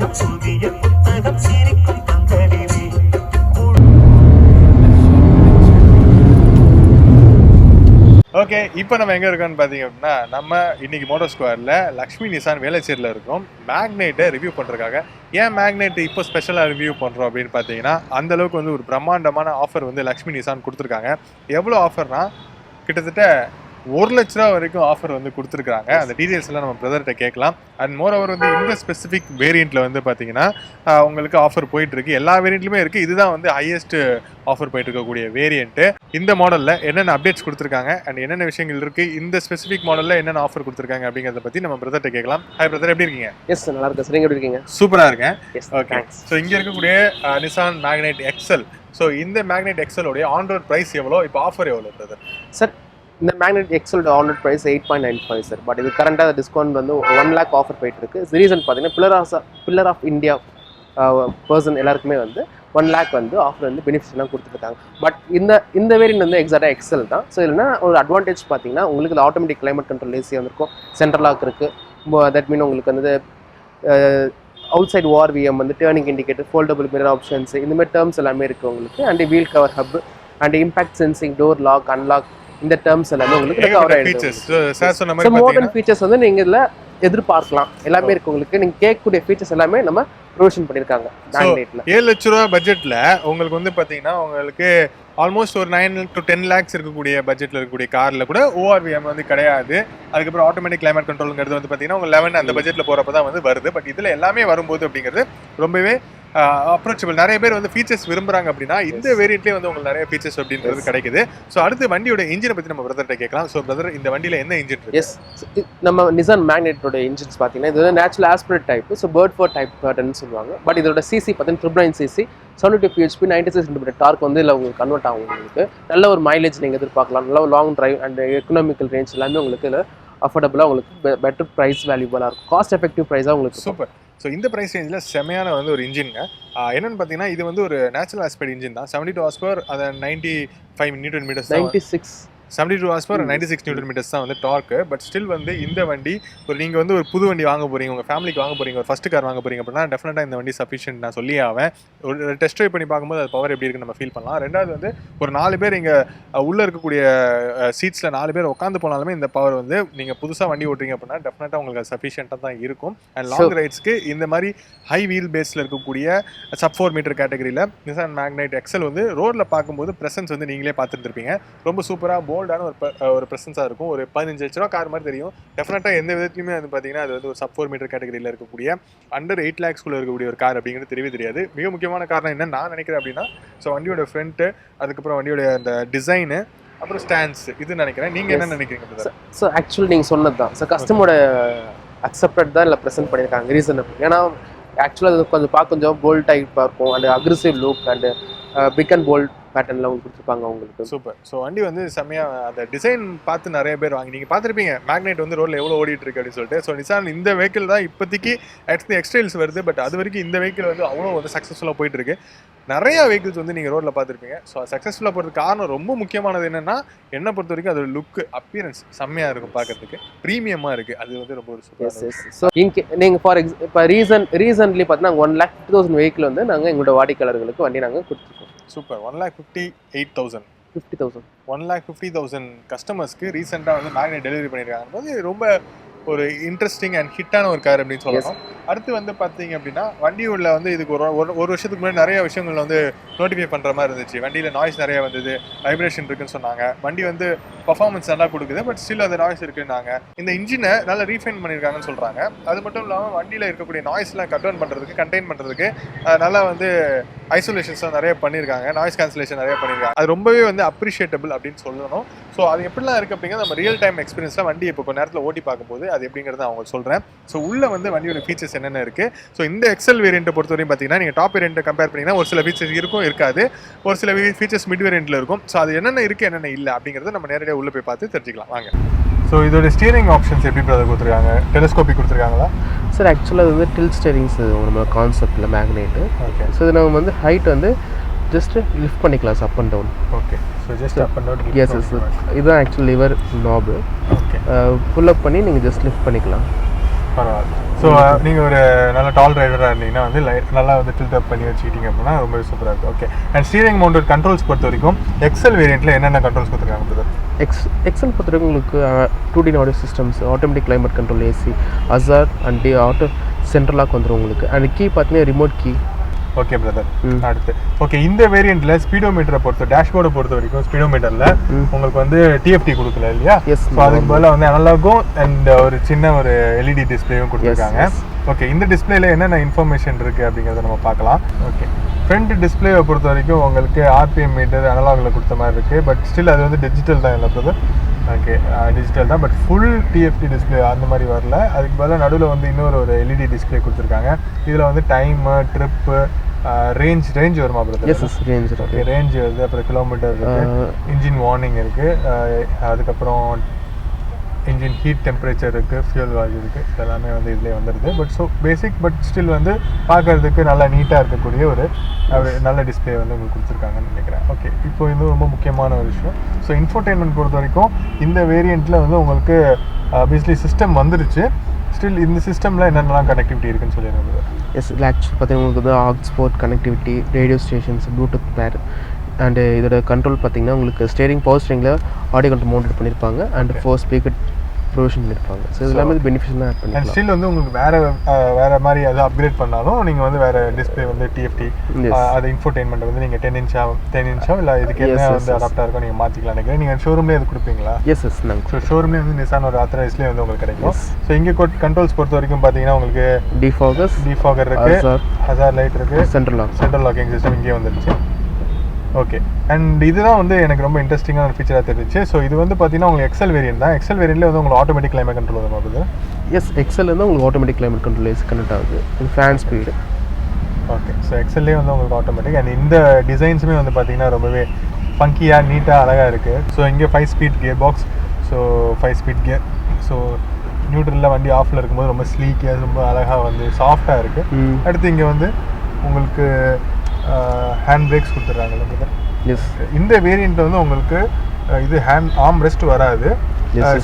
Okay, இப்போ நம்ம எங்கே இருக்கோம்னு பார்த்தீங்க அப்படின்னா, நம்ம இன்னைக்கு மோட்டோ ஸ்கொயரில் லக்ஷ்மி நிசான் வேலச்சேரியில் இருக்கோம். மேக்னைட்டை ரிவ்யூ பண்ணுறதுக்காக. ஏன் மேக்னைட் இப்போ ஸ்பெஷலாக ரிவ்யூ பண்ணுறோம் அப்படின்னு பார்த்தீங்கன்னா, அந்தளவுக்கு வந்து ஒரு பிரம்மாண்டமான ஆஃபர் வந்து லக்ஷ்மி நிசான் கொடுத்துருக்காங்க. எவ்வளோ ஆஃபர்னா கிட்டத்தட்ட 1 லட்ச ரூபா வரைக்கும் ஆஃபர் வந்து கொடுத்துருக்காங்க. அந்த டீடைல்ஸ் எல்லாம் நம்ம பிரதர்கிட்ட கேட்கலாம். அண்ட் மோர் ஓவர் வந்து இந்த ஸ்பெசிஃபிக் வேரியண்ட்டில் வந்து பார்த்தீங்கன்னா உங்களுக்கு ஆஃபர் போயிட்டுருக்கு. எல்லா வேரியண்ட்லையுமே இருக்குது. இதுதான் வந்து ஹையஸ்ட் ஆஃபர் போயிட்டு இருக்கக்கூடிய வேரியண்ட்டு. இந்த மாடலில் என்னென்ன அப்டேட்ஸ் கொடுத்துருக்காங்க அண்ட் என்னென்ன விஷயங்கள் இருக்குது, இந்த ஸ்பெசிஃபிக் மாடலில் என்னென்ன ஆஃபர் கொடுத்துருக்காங்க அப்படிங்கிறத பற்றி நம்ம பிரதர்கிட்ட கேட்கலாம். ஹாய் பிரதர், எப்படி இருக்கீங்க? எஸ், நல்லா இருக்கேன் சார். எப்படி இருக்கீங்க? சூப்பராக இருக்கேன். ஓகே, ஸோ இங்கே இருக்கக்கூடிய நிசான் மேக்னைட் எக்ஸல். ஸோ இந்த மேக்னைட் எக்ஸலோடைய ஆன் ரோட் ப்ரைஸ் எவ்வளோ, இப்போ ஆஃபர் எவ்வளோ பிரதர்? சார், இந்த மேக்னெட் எக்ஸலோட on road price 8.95 sir. But இது கரண்டாக டிஸ்கவுண்ட் வந்து 1 lakh ஆஃபர் போயிட்டு இருக்கு. ரீசன் பார்த்தீங்கன்னா பில்லர் ஆஃப் இந்தியா பர்சன் எல்லாருக்குமே வந்து 1 lakh வந்து ஆஃபர் வந்து பெனிஃபிட்ஸ்லாம் கொடுத்துருக்காங்க. பட் இந்த வேரியன்ட் வந்து எக்ஸாக்டாக எக்ஸல் தான். ஸோ இல்லைனா ஒரு அட்வான்டேஜ் பார்த்தீங்கன்னா உங்களுக்கு ஆட்டோமேட்டிக் கிளைமேட் கண்ட்ரோல் ஏசி வந்துருக்கும், சென்ட்ரல் லாக் இருக்குது. தட் மீன் உங்களுக்கு வந்து அவுட் சைட் ஓஆர்விஎம் வந்து turning indicator, foldable mirror options, இந்தமாதிரி டேர்ம்ஸ் எல்லாமே இருக்குது உங்களுக்கு. And wheel cover hub and impact sensing, door lock, unlock, இந்த டேர்ம்ஸ் எல்லாமே உங்களுக்கு கவர் ஆயிடுது. ஸோ மாடர்ன் ஃபீச்சர்ஸ் வந்து நீங்கள் இதில் எதிர்பார்க்கலாம். எல்லாமே இருக்கு உங்களுக்கு. நீங்கள் கேட்கக்கூடிய ஃபீச்சர்ஸ் எல்லாமே நம்ம ப்ரொவிஷன் பண்ணியிருக்காங்க மேக்னைட்ல. 7 லட்ச ரூபா பட்ஜெட்டில் உங்களுக்கு வந்து பார்த்தீங்கன்னா உங்களுக்கு ஆல்மோஸ்ட் ஒரு 9 to 10 lakhs இருக்கக்கூடிய பட்ஜெட்டில் இருக்கக்கூடிய காரில் கூட ஓஆர்விஎம் வந்து கிடையாது. அதுக்கப்புறம் ஆட்டோமேட்டிக் கிளைமேட் கண்ட்ரோலுங்கிறது வந்து பார்த்தீங்கன்னா உங்கள் 11 அந்த பட்ஜெட்டில் போகிறப்ப தான் வந்து வருது. பட் இதில் எல்லாமே வரும்போது அப்படிங்கிறது ரொம்பவே அப்ரோச்சபிள். நிறைய பேர் வந்து ஃபீச்சர்ஸ் விரும்புறாங்க அப்படின்னா இந்த வேரியண்ட்லேயே வந்து உங்களுக்கு நிறைய ஃபீச்சர்ஸ் அப்படின்றது கிடைக்குது. ஸோ அடுத்து வண்டியோட இன்ஜினை பற்றி நம்ம பிரதர்கிட்ட கேட்கலாம். ஸோ பிரதர், இந்த வண்டியில் என்ன இன்ஜின் இருக்கு? எஸ், நம்ம நிசான் மேக்னெட்டோட இன்ஜின்ஸ் பார்த்தீங்கன்னா இது வந்து natural aspirated type. So bird four type பேட்டர்ன்னு சொல்லுவாங்க. பட் இதோட சிசி பார்த்தீங்கன்னா 999 சிசி, 72 PHP, 96 Nm டார்க் வந்து இல்லை உங்களுக்கு கன்வெர்ட் ஆகும். உங்களுக்கு நல்ல ஒரு மைலேஜ் நீங்கள் எதிர்பார்க்கலாம். நல்ல ஒரு long drive and economical range எல்லாமே உங்களுக்கு இல்லை அஃபோர்டபுளாக உங்களுக்கு பெட்டர் ப்ரைஸ் வேல்யூபலாக இருக்கும். காஸ்ட் எஃபெக்டிவ் ப்ரைஸாக உங்களுக்கு. சூப்பர். ஸோ இந்த ப்ரைஸ் ரேஞ்சில் செமையான வந்து ஒரு இன்ஜின்ங்க. என்னென்னு பார்த்தீங்கன்னா இது வந்து ஒரு நேச்சுரல் ஆஸ்பெக்ட் இன்ஜின் தான். 72 horsepower, அதை 95 Nm 96 72 horsepower 96 Nm தான் வந்து டார்க்கு. பட் ஸ்டில் வந்து இந்த வண்டி நீங்கள் வந்து ஒரு புது வண்டி வாங்க போகிறீங்க, உங்கள் ஃபேமிலிக்கு வாங்க போகிறீங்க, ஒரு ஃபஸ்ட்டு கார் வாங்க போகிறீங்க அப்படின்னா டெஃபினட்டாக இந்த வண்டி சஃபிஷியன்ட் நான் சொல்லி ஆவேன். ஒரு டெஸ்ட் ட்ரைவ் பண்ணி பார்க்கும்போது அது பவர் எப்படி இருக்குன்னு நம்ம ஃபீல் பண்ணலாம். ரெண்டாவது வந்து ஒரு 4 பேர் இங்கே உள்ளே இருக்கக்கூடிய சீட்ஸில் 4 பேர் உட்காந்து போனாலுமே இந்த பவர் வந்து நீங்கள் புதுசாக வண்டி ஓட்டுறீங்க அப்படின்னா டெஃபினட்டாக உங்களுக்கு அது சஃபிஷியண்ட்டாக தான் இருக்கும். அண்ட் லாங் ரைட்ஸ்க்கு இந்த மாதிரி ஹை வீல் பேஸில் இருக்கக்கூடிய sub 4 meter கேட்டகரியில் நிசான் மேக்னைட் எக்ஸல் வந்து ரோடில் பார்க்கும்போது ப்ரெசன்ஸ் வந்து நீங்களே பார்த்துருப்பீங்க. ரொம்ப சூப்பராக போல்டான ஒரு ப்ரெசன்ஸாக இருக்கும். ஒரு 15 லட்ச ரூபா கார் மாதிரி தெரியும். டெஃபினட்டாக எந்த விதத்துலையுமே வந்து பார்த்தீங்கன்னா அது வந்து ஒரு sub 4 meter கேட்டகரியில் இருக்கக்கூடிய அண்டர் 8 lakhs இருக்கக்கூடிய ஒரு கார் அப்படிங்கிறது தெரியவே தெரியாது. மிக முக்கியமான காரணம் என்ன நான் நினைக்கிறேன் அப்படின்னா, ஸோ வண்டியோட ஃப்ரண்ட்டு, அதுக்கப்புறம் வண்டியோட அந்த டிசைனு, அப்புறம் ஸ்டாண்ட்ஸ், இது நினைக்கிறேன். நீங்கள் என்ன நினைக்கிறீங்க? ஸோ ஆக்சுவலி நீங்கள் சொன்னது தான். ஸோ கஸ்டமரோட அக்செப்டட் தான் இல்லை ப்ரெசென்ட் பண்ணியிருக்காங்க. ரீசன் ஏன்னா ஆக்சுவலாக அது கொஞ்சம் பார்க்க கொஞ்சம் போல்ட் டைப்பாக இருக்கும் and aggressive look and big and bold பேட்டர்னில் அவங்க கொடுத்துருப்பாங்க உங்களுக்கு. சூப்பர். ஸோ வண்டி வந்து செம்மையாக அந்த டிசைன் பார்த்து நிறைய பேர் வாங்கி நீங்கள் பார்த்துருப்பீங்க மேக்னைட் வந்து ரோட்டில் எவ்வளோ ஓடிட்டு இருக்கு அப்படின்னு சொல்லிட்டு. ஸோ நிசான் இந்த வெஹிக்கிள் தான் இப்போதைக்கு எக்ஸ்டைல்ஸ் வருது. பட் அது வரைக்கும் இந்த வெஹிக்கிள் வந்து அவ்வளோ வந்து சக்ஸஸ்ஃபுல்லாக போயிட்டு இருக்கு. நிறையா வெஹிக்கிள்ஸ் வந்து நீங்கள் ரோட்டில் பார்த்துருப்பீங்க. ஸோ சக்ஸஸ்ஃபுல்லாக போகிறதுக்கு காரணம் ரொம்ப முக்கியமானது என்னென்னா, என்னை பொறுத்த வரைக்கும் அதோட லுக்கு, அப்பியரன்ஸ் செம்மையாக இருக்கும், பார்க்கறதுக்கு ப்ரீமியமாக இருக்குது. அது வந்து ரொம்ப ஒரு சூப்பர். ஸோ நீங்கள் ஃபார் இப்போ ரீசன்ட்லி பார்த்தீங்கன்னா 1,50,000 வெஹிக்கிள் வந்து நாங்கள் எங்களோட வாடிக்கையாளர்களுக்கு வண்டி நாங்கள் கொடுத்துருக்கோம். சூப்பர். 1,58,000 50,000 1,50,000 கஸ்டமர்ஸ்க்கு ரீசெண்டாக வந்து மேக்னைட் டெலிவரி பண்ணியிருக்காங்க போது ரொம்ப ஒரு இன்ட்ரெஸ்டிங் அண்ட் ஹிட்டான ஒரு கார் அப்படின்னு சொல்லலாம். அடுத்து வந்து பார்த்தீங்க அப்படின்னா வண்டியுள்ள வந்து இதுக்கு ஒரு வருஷத்துக்கு முன்னாடி நிறைய விஷயங்கள் வந்து நோட்டிஃபை பண்ணுற மாதிரி இருந்துச்சு. வண்டியில் நாய்ஸ் நிறைய வந்தது, வைப்ரேஷன் இருக்குன்னு சொன்னாங்க. வண்டி வந்து பர்ஃபார்மன்ஸ் நல்லா கொடுக்குது, பட் ஸ்டில் அந்த நாய்ஸ் இருக்குன்னாங்க. இந்த இன்ஜினை நல்லா ரீஃபைன் பண்ணியிருக்காங்கன்னு சொல்கிறாங்க. அது மட்டும் இல்லாமல் வண்டியில் இருக்கக்கூடிய நாய்ஸ்லாம் கண்ட்ரோல் பண்ணுறதுக்கு, கண்டெயின் பண்ணுறதுக்கு நல்லா வந்து ஐசோலேஷன்ஸ்லாம் நிறைய பண்ணியிருக்காங்க, நாய்ஸ் கேன்சலேஷன் நிறைய பண்ணியிருக்காங்க. அது ரொம்பவே வந்து அப்ரிஷியேட்டபிள் அப்படின்னு சொல்லணும். ஸோ அது எப்படிலாம் இருக்குது அப்படிங்கிறது நம்ம ரியல் டைம் எக்ஸ்பீரியன்ஸில் வண்டி இப்போ கொஞ்சம் நேரத்தில் ஓட்டி பார்க்கும்போது அது எப்படிங்கிறத அவங்க சொல்கிறேன். ஸோ உள்ளே வந்து வண்டியோட ஃபீச்சர்ஸ் என்னென்ன இருக்குது. ஸோ இந்த எக்ஸல் வேரியண்ட்டை பொறுத்தவரையும் பார்த்தீங்கன்னா நீங்கள் டாப் வேரியண்ட்டை கம்பேர் பண்ணிங்கன்னா ஒரு சில ஃபீச்சர்ஸ் இருக்கும், இருக்காது. ஒரு சில ஃபீச்சர்ஸ் மிட் வேரியண்ட்டில் இருக்கும். ஸோ அது என்னென்ன இருக்குது, என்னென்ன இல்லை அப்படிங்கிறத நம்ம நேரடியாக உள்ளே போய் பார்த்து தெரிஞ்சுக்கலாம் வாங்க. ஸோ இதோட ஸ்டியரிங் ஆப்ஷன்ஸ் எப்படி கொடுத்துருக்காங்க? டெலிஸ்கோபிக் கொடுத்துருக்காங்களா சார்? ஆக்சுவலாக இது வந்து டில் ஸ்டியரிங்ஸ் நம்ம கான்செப்டில் மேக்னெட்டு. ஓகே. ஸோ இது நம்ம வந்து ஹைட் வந்து ஜஸ்ட் லிஃப்ட் பண்ணிக்கலாம் up and down. Okay. So just up and down. Yes yes. இதுதான் actual lever knob. Okay. Pull up பண்ணி நீங்கள் ஜஸ்ட் லிஃப்ட் பண்ணிக்கலாம். பரவாயில்ல. ஸோ நீங்கள் ஒரு நல்ல டால் ரைடராக இருந்தீங்கன்னா வந்து நல்லா வந்து டில்ட் அப் பண்ணி வச்சுக்கிட்டீங்க அப்படின்னா ரொம்ப சூப்பராக இருக்கும். Okay, and steering mounted controls பொறுத்த வரைக்கும் எக்ஸல் வேரியண்ட்டில் என்னென்ன கண்ட்ரோல்ஸ் கொடுத்துருக்காங்க பிரதர்? எக்ஸல் பொறுத்த வரைக்கும் உங்களுக்கு 2D audio systems, automatic climate control, AC, அசார் அண்ட் ஆட்டோ சென்ட்ரல் லாக் வந்துடும் உங்களுக்கு. அண்ட் கீ பார்த்தீங்கன்னா ரிமோட் கீ. ஓகே பிரதர், அடுத்து ஓகே இந்த வேரியண்ட்ல ஸ்பீடோமீட்டரை பொறுத்த டேஷ்போர்டை பொறுத்த வரைக்கும் ஸ்பீடோமீட்டர்ல உங்களுக்கு வந்து டிஎஃப்டி கொடுக்கல இல்லையா? ஸோ அதுக்கு பதிலாக வந்து அனலாகும் அண்ட் ஒரு சின்ன ஒரு எல்இடி டிஸ்பிளேயும் கொடுத்துருக்காங்க. ஓகே, இந்த டிஸ்பிளேல என்னென்ன இன்ஃபர்மேஷன் இருக்கு அப்படிங்கிறத நம்ம பார்க்கலாம். ஓகே, ஃப்ரண்ட் டிஸ்பிளேவை பொறுத்த வரைக்கும் உங்களுக்கு ஆர்பிஎம் மீட்டர் அனலாகில் கொடுத்த மாதிரி இருக்குது. பட் ஸ்டில் அது வந்து டிஜிட்டல் தான் இல்லை பிரதர்? ஓகே, டிஜிட்டல் தான், பட் ஃபுல் டிஎஃப்டி டிஸ்பிளே அந்த மாதிரி வரல. அதுக்கு பதிலாக நடுவில் வந்து இன்னொரு ஒரு எல்இடி டிஸ்பிளே கொடுத்துருக்காங்க. இதில் வந்து டைமு, ட்ரிப்பு, ரேஞ்ச் வருமா brother? Yes range. Okay, range வருது, அப்புறம் கிலோமீட்டர் இருக்குது, இன்ஜின் வார்னிங் இருக்குது, அதுக்கப்புறம் இன்ஜின் ஹீட் டெம்பரேச்சர் இருக்குது, ஃபியூல் வால்யூ இருக்குது, இதெல்லாமே வந்து இதிலே வந்துடுது. But so basic but still வந்து பார்க்குறதுக்கு நல்லா நீட்டாக இருக்கக்கூடிய ஒரு நல்ல டிஸ்பிளே வந்து உங்களுக்கு கொடுத்துருக்காங்கன்னு நினைக்கிறேன். ஓகே, இப்போ இது ரொம்ப முக்கியமான ஒரு விஷயம். ஸோ இன்ஃபோடெயின்மெண்ட் பொறுத்த வரைக்கும் இந்த வேரியண்ட்டில் வந்து உங்களுக்கு பேசிக்லி சிஸ்டம் வந்துருச்சு. ஸ்டில் இந்த சிஸ்டமில் என்னென்னலாம் கனெக்டிவிட்டி இருக்குன்னு சொல்லிடுறது? எஸ், ஆக்சுவலி பார்த்தீங்கன்னா உங்களுக்கு வந்து aux port connectivity, radio stations, Bluetooth pair and இதோட கண்ட்ரோல் பார்த்தீங்கன்னா உங்களுக்கு ஸ்டேரிங் பவர் ஸ்டேரிங்கில் ஆடியோ கண்ட்ரோல் மவுண்டட் பண்ணியிருப்பாங்க அண்ட் 4 ஸ்பீக்கர் ப்ரொவிஷன் பண்ணியிருப்பாங்க. ஸோ இது எல்லாமே பெனிஃபிஷனாக ஆட் பண்ணிக்கலாம். ஸ்டில் வந்து உங்களுக்கு வேறு மாதிரி அதை அப்கிரேட் பண்ணாலும் நீங்கள் வந்து வேறு டிஸ்பிளே வந்து டிஎஃப்டி அது இன்ஃபோடெயின்மெண்ட் வந்து நீங்கள் 10 இன்ச்சோ இல்லை இதுக்கு என்ன வந்து அடாப்டாக இருக்கும் நீங்கள் மாற்றிக்கலாம் நினைக்கிறேன். நீங்கள் ஷோரூம்லேயே அது கொடுப்பீங்களா? எஸ் நாங்கள் ஸோ ஷோரூம்லேயே வந்து நிசான் ஒரு ஆத்தரைஸ்லேயே வந்து உங்களுக்கு கிடைக்கும். ஸோ இங்கே கண்ட்ரோல்ஸ் பொறுத்த வரைக்கும் பார்த்தீங்கன்னா உங்களுக்கு டிஃபாகர் இருக்குது, ஹசார் லைட் இருக்குது, சென்ட்ரல் லாக்கிங் சிஸ்டம் இங்கே வந்துருச்சு. ஓகே, அண்ட் இதுதான் வந்து எனக்கு ரொம்ப இன்ட்ரெஸ்டிங்கான ஃபீச்சராக தெரிஞ்சிச்சு. ஸோ இது வந்து பார்த்தீங்கன்னா உங்களுக்கு எக்ஸல் வேரியன்ட் தான். எக்ஸல் வேரியண்ட்லேயே வந்து உங்களுக்கு ஆட்டோமேட்டிக் கிளைமேட் கண்ட்ரோல் வரும் போது. எஸ், எக்ஸல் வந்து உங்களுக்கு automatic climate control AC connect ஆகுது, இது ஃபேன் ஸ்பீடு. ஓகே, ஸோ எக்ஸல்லே வந்து உங்களுக்கு ஆட்டோமேட்டிக் அண்ட் இந்த டிசைன்ஸுமே வந்து பார்த்தீங்கன்னா ரொம்பவே ஃபங்கியாக நீட்டாக அழகாக இருக்குது. ஸோ இங்கே 5 speed gear box, so 5 speed gear. So நியூட்ரலில் வண்டி ஆஃபில் இருக்கும்போது ரொம்ப ஸ்லீக்கியாக ரொம்ப அழகாக வந்து சாஃப்டாக இருக்குது. அடுத்து இங்கே வந்து உங்களுக்கு ஹேண்ட் பிரேக்ஸ் கொடுத்துட்றாங்க. எஸ், இந்த வேரியண்ட்டில் வந்து உங்களுக்கு இது ஆர்ம் ரெஸ்ட் வராது.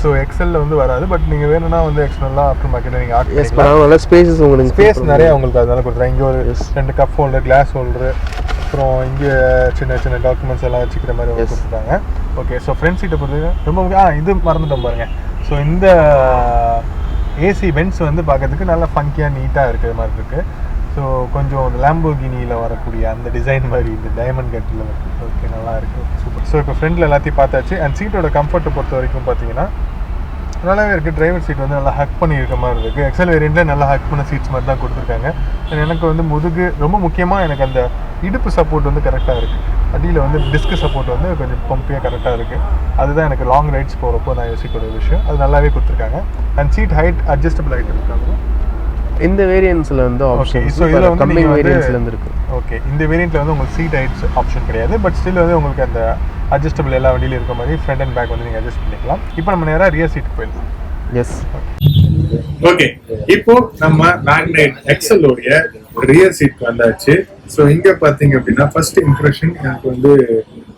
ஸோ எக்ஸலில் வந்து வராது. பட் நீங்கள் வேணும்னா வந்து எக்ஸ்டர்னலாக ஆஃப்டர் மார்க்கெட்டில் நீங்கள் ஆட் ஸ்பேஸஸ் உங்களுக்கு ஸ்பேஸ் நிறையா உங்களுக்கு அதனால கொடுத்துறாங்க. இங்கே ஒரு 2 கப் ஹோல்டர், கிளாஸ் ஹோல்டரு, அப்புறம் இங்கே சின்ன சின்ன டாக்குமெண்ட்ஸ் எல்லாம் வச்சுக்கிற மாதிரி கொடுத்துருக்காங்க. ஓகே, ஸோ ஃப்ரண்ட் சீட்டை பொறுத்து ரொம்ப முக்கியம். இது மறந்துட்டோம் பாருங்கள். ஸோ இந்த ஏசி வென்ட்ஸ் வந்து பார்க்கறதுக்கு நல்லா ஃபங்கியாக நீட்டாக இருக்கிற மாதிரி இருக்குது. ஸோ கொஞ்சம் லேம்போகினியில் வரக்கூடிய அந்த டிசைன் மாதிரி இந்த டைமண்ட் கட்டில் இருக்குது. ஓகே, நல்லா இருக்குது, சூப்பர். ஸோ இப்போ ஃப்ரண்ட்டில் எல்லாத்தையும் பார்த்தாச்சு. அண்ட் சீட்டோட கம்ஃபர்ட்டை பொறுத்த வரைக்கும் பார்த்தீங்கன்னா நல்லாவே இருக்குது. டிரைவர் சீட் வந்து நல்லா ஹக் பண்ணி இருக்க மாதிரி இருக்குது. எக்ஸல் வேரியண்ட்டில் நல்லா ஹக் பண்ண சீட்ஸ் மாதிரி தான் கொடுத்துருக்காங்க. அண்ட் எனக்கு வந்து முதுகு ரொம்ப முக்கியமாக எனக்கு அந்த இடுப்பு சப்போர்ட் வந்து கரெக்டாக இருக்குது. அடியில் வந்து டிஸ்க் சப்போர்ட் வந்து கொஞ்சம் பம்பியாக கரெக்டாக இருக்குது. அதுதான் எனக்கு லாங் ரைட்ஸ் போகிறப்போ நான் யோசிக்கிற விஷயம். அது நல்லாவே கொடுத்துருக்காங்க. And seat height adjustable height இருக்காங்க இந்த வேரியன்ட்ஸ்ல வந்து ஆப்ஷன். ஸோ இதில் வந்து கம்மிங் வேரியன்ட்ஸ்ல இருந்து இருக்கு. ஓகே, இந்த வேரியண்ட்ல வந்து உங்களுக்கு சீட் ஹைட்ஸ் ஆப்ஷன் கிடையாது. பட் ஸ்டில் வந்து உங்களுக்கு அந்த அட்ஜஸ்டபிள் எல்லா வண்டியிலும் இருக்க மாதிரி ஃப்ரண்ட் அண்ட் பேக் வந்து நீங்கள் அட்ஜஸ்ட் பண்ணிக்கலாம். இப்போ நம்ம நேராக ரியர் சீட்டுக்கு போயிடலாம். எஸ், ஓகே, இப்போ நம்ம மேக்னைட் எக்ஸலோடைய ரியர் சீட் வந்தாச்சு. ஸோ இங்கே பார்த்தீங்க அப்படின்னா ஃபர்ஸ்ட் இம்ப்ரெஷன் எனக்கு வந்து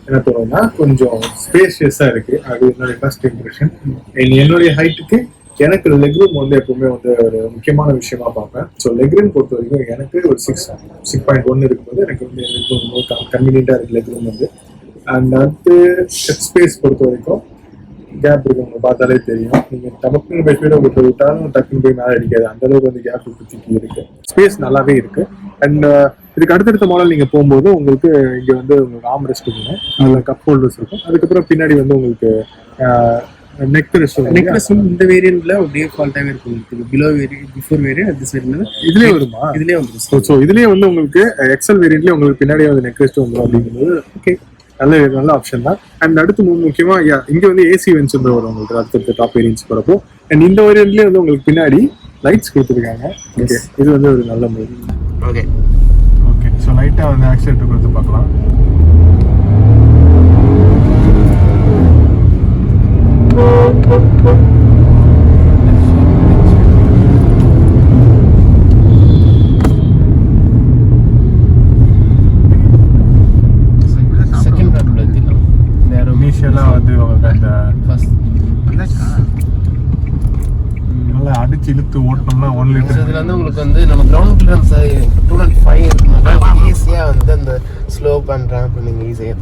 என்ன தோணும்னா கொஞ்சம் ஸ்பேஷியஸாக இருக்குது. அது என்னுடைய ஃபர்ஸ்ட் இம்ப்ரெஷன். என்னுடைய ஹைட்டுக்கு எனக்கு லெக் ரூம் வந்து எப்பவுமே வந்து ஒரு முக்கியமான விஷயமா பார்ப்பேன். ஸோ லெக் ரூம் பொறுத்த வரைக்கும் எனக்கு ஒரு 6.1 இருக்கும்போது எனக்கு வந்து கன்வீனியன்ட்டாக இருக்குது லெக் ரூம் வந்து. அண்ட் அடுத்து ஹெட் ஸ்பேஸ் பொறுத்த வரைக்கும் கேப் இருக்கு, உங்களுக்கு பார்த்தாலே தெரியும். நீங்கள் டக்குன்னு போய் ஸ்பீடை விட்டு விட்டாலும் டக்குன்னு போய் மேலே அடிக்காது, அந்த அளவுக்கு வந்து கேப் சுற்றி இருக்கு. ஸ்பேஸ் நல்லாவே இருக்கு. அண்ட் இதுக்கு அடுத்தடுத்த மாடல் நீங்கள் போகும்போது உங்களுக்கு இங்கே வந்து உங்களுக்கு ஆர்ம் ரெஸ்ட் இருக்கும், அதில் கப் ஹோல்டர்ஸ் இருக்கும். அதுக்கப்புறம் பின்னாடி வந்து உங்களுக்கு நெக் ரெஸ்ட் இந்த வேரியன்ட்ல அப்படியே ஃபால்ட்டாவே இருக்கும். பிலோ வேரியன்ட், பிஃபோர் வேரியன்ட், அது சைடுல இதுலயே வருமா? இதுலயே வந்துரும். ஸோ இதுலயே வந்து உங்களுக்கு எக்ஸல் வேரியன்ட்லயே உங்களுக்கு பின்னாடியே வந்து நெக் ரெஸ்ட் வந்துடும் அப்படிங்கிறது ஓகே, நல்ல ஆப்ஷன் தான். அண்ட் அடுத்து முக்கியமா இங்க வந்து ஏசி வென்ஸ் வந்து வரும் உங்களுக்கு அடுத்த டாப் வேரியன்ட்ஸ் போறப்போ. அண்ட் இந்த வேரியன்ட்லயே வந்து உங்களுக்கு பின்னாடி லைட்ஸ் கொடுத்துருக்காங்க. ஓகே, இது வந்து ஒரு நல்ல மூவ். ஓகே ஓகே, ஸோ லைட்டாக வந்து ஆக்சிடென்ட் கொடுத்து பார்க்கலாம். செகண்ட் கார்டுல எடுத்துக்கலாம். நேரோ இனிஷியலாக வந்து உங்களுக்கு அந்த ஃபர்ஸ்ட் நல்லா அடிச்சு இழுத்து ஓட்டணும்னா 1 1 ஸோ லிட்டர். இதில் வந்து உங்களுக்கு வந்து நம்ம கிரவுண்ட் கிளியரன்ஸ் 205 இருக்குனால ஈஸியாக வந்து அந்த ஸ்லோப் அண்ட் ரேம்ப் நீங்கள் ஈஸியாக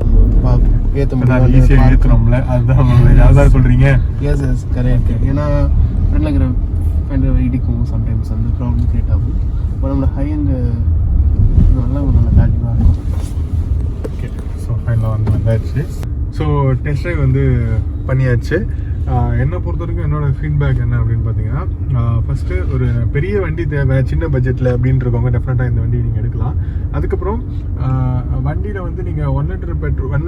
ஏற்ற முடியும். ஈஸியாக ஏற்றுறோம்ல, அதுதான் யாராவது சொல்கிறீங்க. Yes correct. ஏன்னா ஃப்ரெண்டில் இருக்கிற ஃப்ரெண்டு இடிக்கும், சம்டைம்ஸ் அந்த ப்ராப்ளம் கிரியேட் ஆகும். இப்போ நம்மளோட ஹை அண்ட் நல்ல வேல்யூவாக இருக்கும். ஓகே, ஸோ ஃபைனலாக வந்தாச்சு. ஸோ டெஸ்ட் ட்ரைவ் வந்து பண்ணியாச்சு. என்னை பொறுத்த வரைக்கும் என்னோடய ஃபீட்பேக் என்ன அப்படின்னு பார்த்தீங்கன்னா, ஃபஸ்ட்டு ஒரு பெரிய வண்டி தேவை சின்ன பட்ஜெட்டில் அப்படின்னு இருக்கவங்க டெஃபினட்டாக இந்த வண்டி நீங்கள் எடுக்கலாம். அதுக்கப்புறம் வண்டியில் வந்து நீங்கள் 1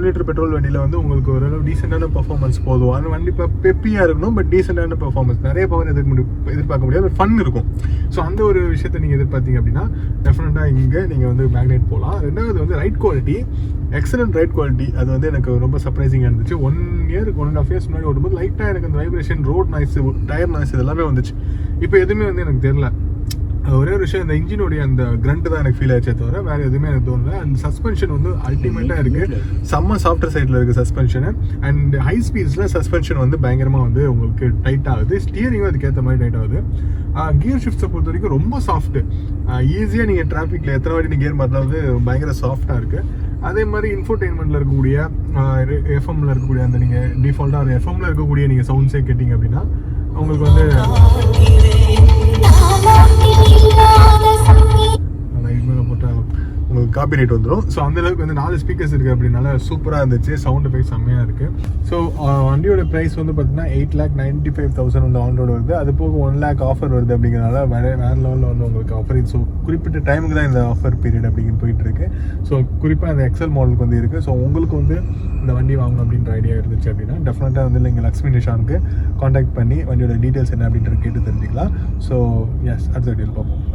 லிட்டர் பெட்ரோல் வண்டியில் வந்து உங்களுக்கு ஓரளவு டீசெண்டான பர்ஃபார்மன்ஸ் போதும். அந்த வண்டி இப்போ பெப்பியாக இருக்கணும், பட் டீசெண்டான பர்ஃபார்மன்ஸ், நிறைய பவர் எதிர்பார்க்க முடியாது, ஒரு ஃபன் இருக்கும். ஸோ அந்த ஒரு விஷயத்தை நீங்கள் எதிர்பார்த்தீங்க அப்படின்னா டெஃபினட்டாக இங்கே நீங்கள் வந்து மேக்னெட் போகலாம். ரெண்டாவது வந்து right quality, excellent right quality. அது வந்து எனக்கு ரொம்ப சர்ப்ரைசிங்காக இருந்துச்சு. 1.5 இயர்ஸ் முன்னாடி ஓடும்போது லைட்டாக எனக்கு அந்த vibration, road noise, tyre noise இதெல்லாமே வந்துச்சு. இப்போ எதுவுமே வந்து எனக்கு தெரியல. ஒரே ஒரு விஷயம், இந்த இன்ஜினுடைய அந்த கிரண்ட் தான் எனக்கு ஃபீல் ஆச்சே தவிர வேறு எதுவுமே எனக்கு தோணல. அந்த சஸ்பென்ஷன் வந்து அல்டிமேட்டாக இருக்குது, செம்ம சாஃப்ட்வேர் சைடில் இருக்குது சஸ்பென்ஷனு. அண்ட் ஹை ஸ்பீட்ஸில் சஸ்பென்ஷன் வந்து பயங்கரமாக வந்து உங்களுக்கு டைட் ஆகுது. ஸ்டியரிங்கும் அதுக்கேற்ற மாதிரி டைட் ஆகுது. கியர் ஷிஃப்ட்ஸை பொறுத்த வரைக்கும் ரொம்ப சாஃப்ட்டு. ஈஸியாக நீங்கள் டிராஃபிக்கில் எத்தனை வாட்டி நீங்கள் கியர் மாற்றினா வந்து பயங்கர சாஃப்டாக இருக்குது. அதே மாதிரி இன்ஃபோடெயின்மெண்ட்டில் இருக்கக்கூடிய எஃப்எம்மில் இருக்கக்கூடிய அந்த நீங்கள் டிஃபால்ட்டாக எஃப்எம்மில் இருக்கக்கூடிய நீங்கள் சவுண்ட்ஸே கேட்டிங்க அப்படின்னா உங்களுக்கு வந்து இதுமாதிரி போட்டால் உங்களுக்கு காப்பி ரைட் வந்துடும். ஸோ அந்தளவுக்கு வந்து 4 ஸ்பீக்கர்ஸ் இருக்குது அப்படின்னால சூப்பராக இருந்துச்சு. சவுண்ட் எஃபெக்ட் செம்மையாக இருக்குது. ஸோ வண்டியோட ப்ரைஸ் வந்து பார்த்தீங்கன்னா 8,95,000 வந்து ஆன் ரோடு வருது. அது போக 1 lakh ஆஃபர் வருது அப்படிங்கிறனால வேறு லெவலில் வந்து உங்களுக்கு ஆஃபர். ஸோ குறிப்பிட்ட டைமுக்கு தான் இந்த ஆஃபர் பீரியட் அப்படிங்கிற போயிட்டுருக்கு. ஸோ குறிப்பாக அந்த எக்ஸல் மாடலுக்கு வந்து இருக்குது. ஸோ உங்களுக்கு வந்து இந்த வண்டி வாங்கணும் அப்படின்ற ஐடியா இருந்துச்சு அப்படின்னா டெஃபினட்டாக வந்து நீங்கள் லக்ஷ்மி நிஷானுக்கு காண்டாக்ட் பண்ணி வண்டியோட டீட்டெயில்ஸ் என்ன அப்படின்றது கேட்டு தெரிஞ்சுக்கலாம். ஸோ எஸ், அடுத்த வீடியோவில் பார்ப்போம்.